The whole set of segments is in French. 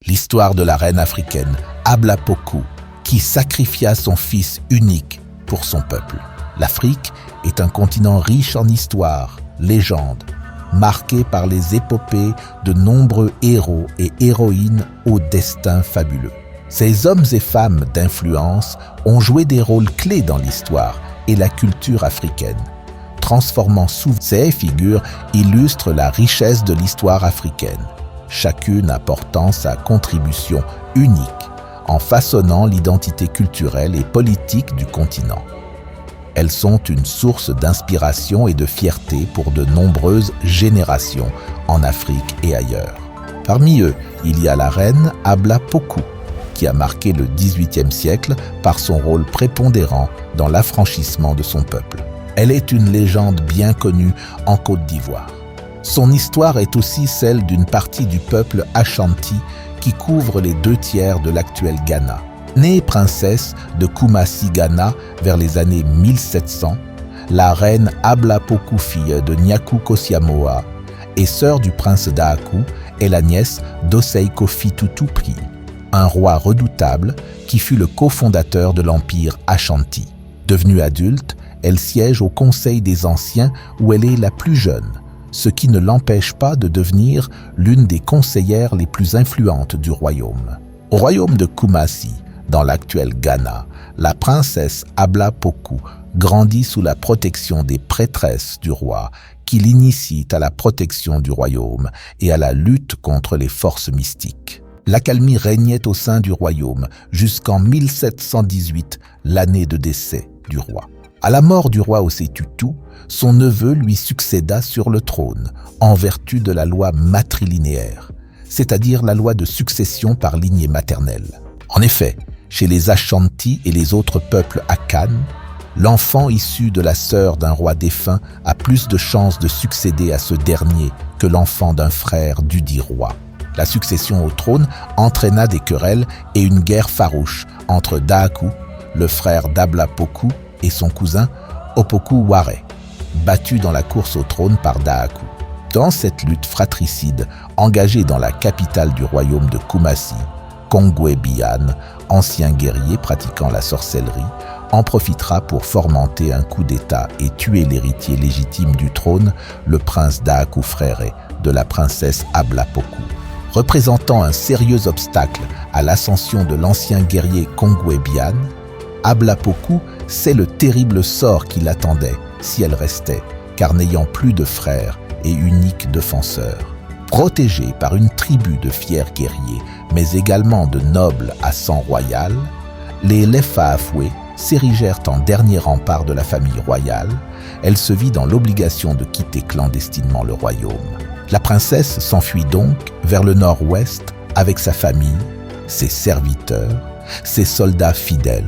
L'histoire de la reine africaine Hablapoku, qui sacrifia son fils unique pour son peuple. L'Afrique est un continent riche en histoire, légendes, marqué par les épopées de nombreux héros et héroïnes au destin fabuleux. Ces hommes et femmes d'influence ont joué des rôles clés dans l'histoire et la culture africaine, transformant souvent ces figures illustrent la richesse de l'histoire africaine, chacune apportant sa contribution unique en façonnant l'identité culturelle et politique du continent. Elles sont une source d'inspiration et de fierté pour de nombreuses générations en Afrique et ailleurs. Parmi eux, il y a la reine Hablapoku, qui a marqué le XVIIIe siècle par son rôle prépondérant dans l'affranchissement de son peuple. Elle est une légende bien connue en Côte d'Ivoire. Son histoire est aussi celle d'une partie du peuple Ashanti qui couvre les 2/3 de l'actuel Ghana. Née princesse de Kumasi, Ghana, vers les années 1700, la reine Hablapoku, fille de Nyaku Kosiamoa et sœur du prince Daaku, est la nièce d'Osei Kofi Tutupri, un roi redoutable qui fut le cofondateur de l'empire Ashanti. Devenue adulte, elle siège au Conseil des Anciens où elle est la plus jeune, ce qui ne l'empêche pas de devenir l'une des conseillères les plus influentes du royaume. Au royaume de Kumasi, dans l'actuel Ghana, la princesse Hablapoku grandit sous la protection des prêtresses du roi qui l'initient à la protection du royaume et à la lutte contre les forces mystiques. L'accalmie régnait au sein du royaume jusqu'en 1718, l'année de décès du roi. À la mort du roi Osei-Tutu, son neveu lui succéda sur le trône en vertu de la loi matrilinéaire, c'est-à-dire la loi de succession par lignée maternelle. En effet, chez les Ashanti et les autres peuples Akan, l'enfant issu de la sœur d'un roi défunt a plus de chances de succéder à ce dernier que l'enfant d'un frère dudit roi. La succession au trône entraîna des querelles et une guerre farouche entre Daaku, le frère d'Hablapoku, et son cousin Opoku Ware, battu dans la course au trône par Daaku. Dans cette lutte fratricide engagée dans la capitale du royaume de Kumasi, Kongwe Bian, ancien guerrier pratiquant la sorcellerie, en profitera pour fomenter un coup d'État et tuer l'héritier légitime du trône, le prince Daaku Frere de la princesse Hablapoku. Représentant un sérieux obstacle à l'ascension de l'ancien guerrier Kongwe Bian, Hablapoku sait le terrible sort qui l'attendait si elle restait, car n'ayant plus de frères et unique défenseur. Protégée par une tribu de fiers guerriers, mais également de nobles à sang royal, les Lefaafwe s'érigèrent en dernier rempart de la famille royale. Elle se vit dans l'obligation de quitter clandestinement le royaume. La princesse s'enfuit donc vers le nord-ouest avec sa famille, ses serviteurs, ses soldats fidèles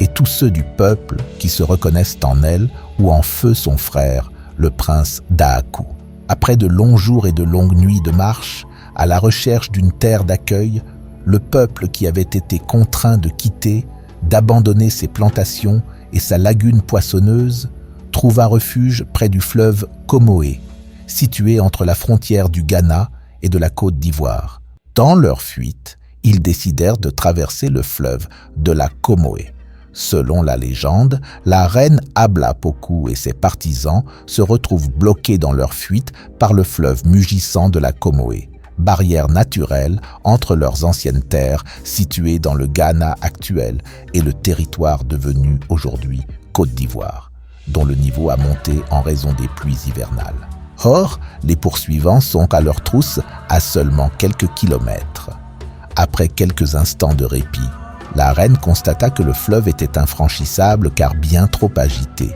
et tous ceux du peuple qui se reconnaissent en elle ou en feu son frère, le prince Daaku. Après de longs jours et de longues nuits de marche, à la recherche d'une terre d'accueil, le peuple qui avait été contraint de quitter, d'abandonner ses plantations et sa lagune poissonneuse, trouva refuge près du fleuve Comoé, situé entre la frontière du Ghana et de la Côte d'Ivoire. Dans leur fuite, ils décidèrent de traverser le fleuve de la Comoé. Selon la légende, la reine Hablapoku et ses partisans se retrouvent bloqués dans leur fuite par le fleuve mugissant de la Comoé, barrière naturelle entre leurs anciennes terres situées dans le Ghana actuel et le territoire devenu aujourd'hui Côte d'Ivoire, dont le niveau a monté en raison des pluies hivernales. Or, les poursuivants sont à leur trousse à seulement quelques kilomètres. Après quelques instants de répit, la reine constata que le fleuve était infranchissable car bien trop agité,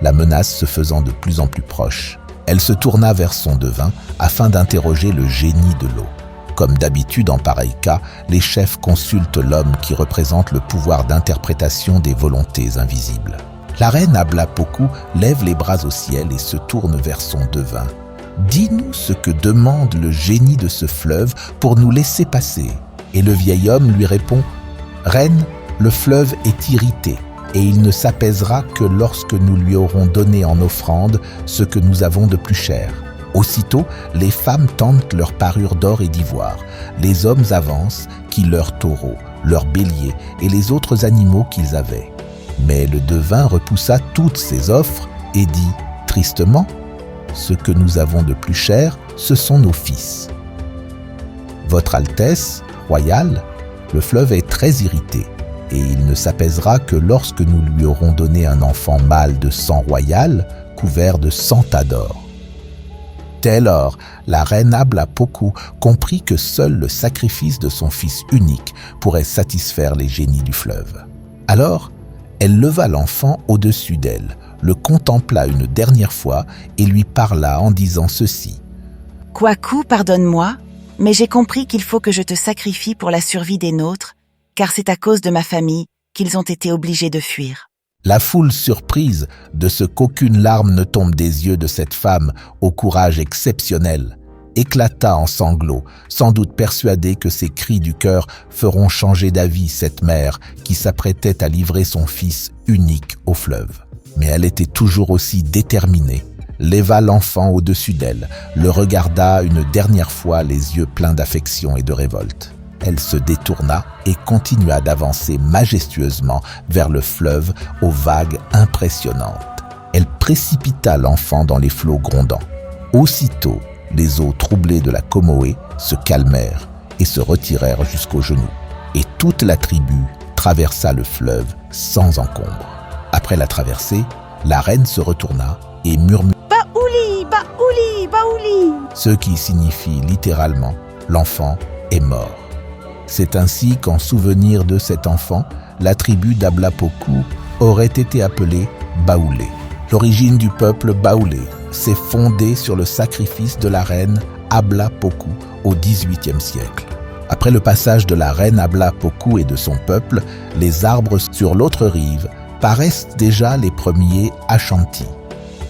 la menace se faisant de plus en plus proche. Elle se tourna vers son devin afin d'interroger le génie de l'eau. Comme d'habitude en pareil cas, les chefs consultent l'homme qui représente le pouvoir d'interprétation des volontés invisibles. La reine Hablapoku lève les bras au ciel et se tourne vers son devin. « Dis-nous ce que demande le génie de ce fleuve pour nous laisser passer. » Et le vieil homme lui répond « Reine, le fleuve est irrité et il ne s'apaisera que lorsque nous lui aurons donné en offrande ce que nous avons de plus cher. Aussitôt, les femmes tentent leur parure d'or et d'ivoire. Les hommes avancent, qui leurs taureaux, leurs béliers et les autres animaux qu'ils avaient. Mais le devin repoussa toutes ces offres et dit tristement, « Ce que nous avons de plus cher, ce sont nos fils. » Votre Altesse royale, le fleuve est très irrité, et il ne s'apaisera que lorsque nous lui aurons donné un enfant mâle de sang royal, couvert de 100 tas d'or. Dès lors, la reine Hablapoku comprit que seul le sacrifice de son fils unique pourrait satisfaire les génies du fleuve. Alors, elle leva l'enfant au-dessus d'elle, le contempla une dernière fois et lui parla en disant ceci. « Kwaku, pardonne-moi, mais j'ai compris qu'il faut que je te sacrifie pour la survie des nôtres, car c'est à cause de ma famille qu'ils ont été obligés de fuir. » La foule surprise de ce qu'aucune larme ne tombe des yeux de cette femme au courage exceptionnel éclata en sanglots, sans doute persuadée que ces cris du cœur feront changer d'avis cette mère qui s'apprêtait à livrer son fils unique au fleuve. Mais elle était toujours aussi déterminée, leva l'enfant au-dessus d'elle, le regarda une dernière fois les yeux pleins d'affection et de révolte. Elle se détourna et continua d'avancer majestueusement vers le fleuve aux vagues impressionnantes. Elle précipita l'enfant dans les flots grondants. Aussitôt, les eaux troublées de la Comoé se calmèrent et se retirèrent jusqu'aux genoux. Et toute la tribu traversa le fleuve sans encombre. Après la traversée, la reine se retourna et murmura « Baouli, Baouli, Baouli !» ce qui signifie littéralement « l'enfant est mort ». C'est ainsi qu'en souvenir de cet enfant, la tribu d'Hablapoku aurait été appelée Baoulé. L'origine du peuple Baoulé s'est fondée sur le sacrifice de la reine Hablapoku au XVIIIe siècle. Après le passage de la reine Hablapoku et de son peuple, les arbres sur l'autre rive paraissent déjà les premiers Ashanti.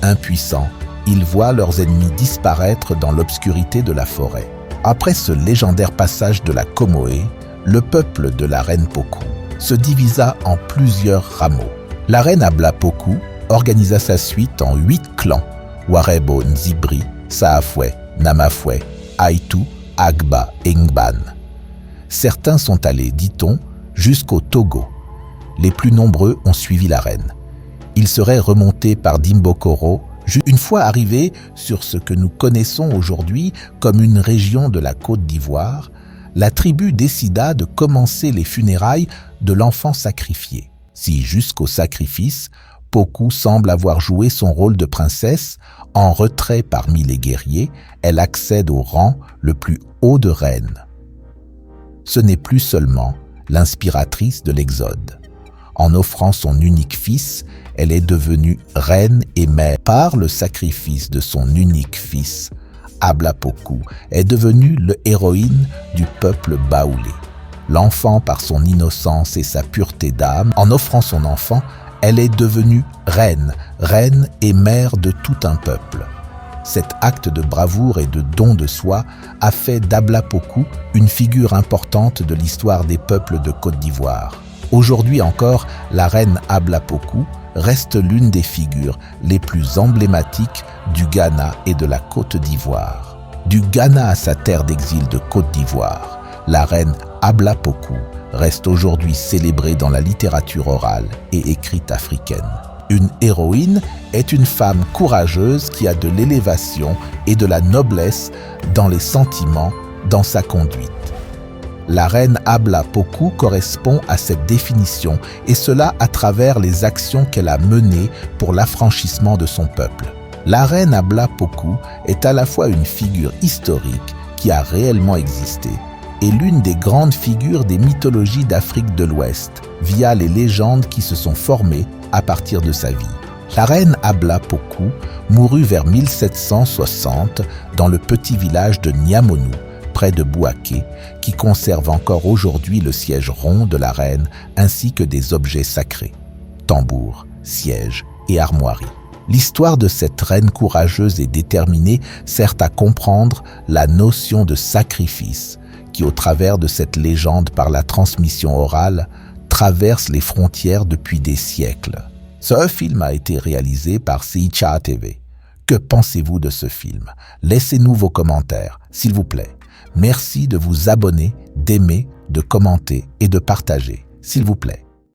Impuissants, ils voient leurs ennemis disparaître dans l'obscurité de la forêt. Après ce légendaire passage de la Comoé, le peuple de la reine Poku se divisa en plusieurs rameaux. La reine Hablapoku organisa sa suite en 8 clans, Warebo Nzibri, Saafwe, Namafwe, Aitu, Agba et Ngban. Certains sont allés, dit-on, jusqu'au Togo. Les plus nombreux ont suivi la reine. Ils seraient remontés par Dimbokoro. Une fois arrivés sur ce que nous connaissons aujourd'hui comme une région de la Côte d'Ivoire, la tribu décida de commencer les funérailles de l'enfant sacrifié. Si jusqu'au sacrifice, Poku semble avoir joué son rôle de princesse, en retrait parmi les guerriers, elle accède au rang le plus haut de reine. Ce n'est plus seulement l'inspiratrice de l'Exode. En offrant son unique fils, elle est devenue reine et mère. Par le sacrifice de son unique fils, Hablapoku est devenue l'héroïne du peuple baoulé. L'enfant, par son innocence et sa pureté d'âme, en offrant son enfant, elle est devenue reine et mère de tout un peuple. Cet acte de bravoure et de don de soi a fait d'Hablapoku une figure importante de l'histoire des peuples de Côte d'Ivoire. Aujourd'hui encore, la reine Hablapoku reste l'une des figures les plus emblématiques du Ghana et de la Côte d'Ivoire. Du Ghana à sa terre d'exil de Côte d'Ivoire, la reine Hablapoku reste aujourd'hui célébrée dans la littérature orale et écrite africaine. Une héroïne est une femme courageuse qui a de l'élévation et de la noblesse dans les sentiments, dans sa conduite. La reine Hablapoku correspond à cette définition, et cela à travers les actions qu'elle a menées pour l'affranchissement de son peuple. La reine Hablapoku est à la fois une figure historique qui a réellement existé et l'une des grandes figures des mythologies d'Afrique de l'Ouest, via les légendes qui se sont formées à partir de sa vie. La reine Hablapoku mourut vers 1760 dans le petit village de Niamonu, près de Bouaké, qui conserve encore aujourd'hui le siège rond de la reine ainsi que des objets sacrés, tambours, sièges et armoiries. L'histoire de cette reine courageuse et déterminée sert à comprendre la notion de sacrifice qui, au travers de cette légende par la transmission orale, traverse les frontières depuis des siècles. Ce film a été réalisé par Seicha TV, Que pensez-vous de ce film? Laissez-nous vos commentaires, s'il vous plaît. Merci de vous abonner, d'aimer, de commenter et de partager, s'il vous plaît.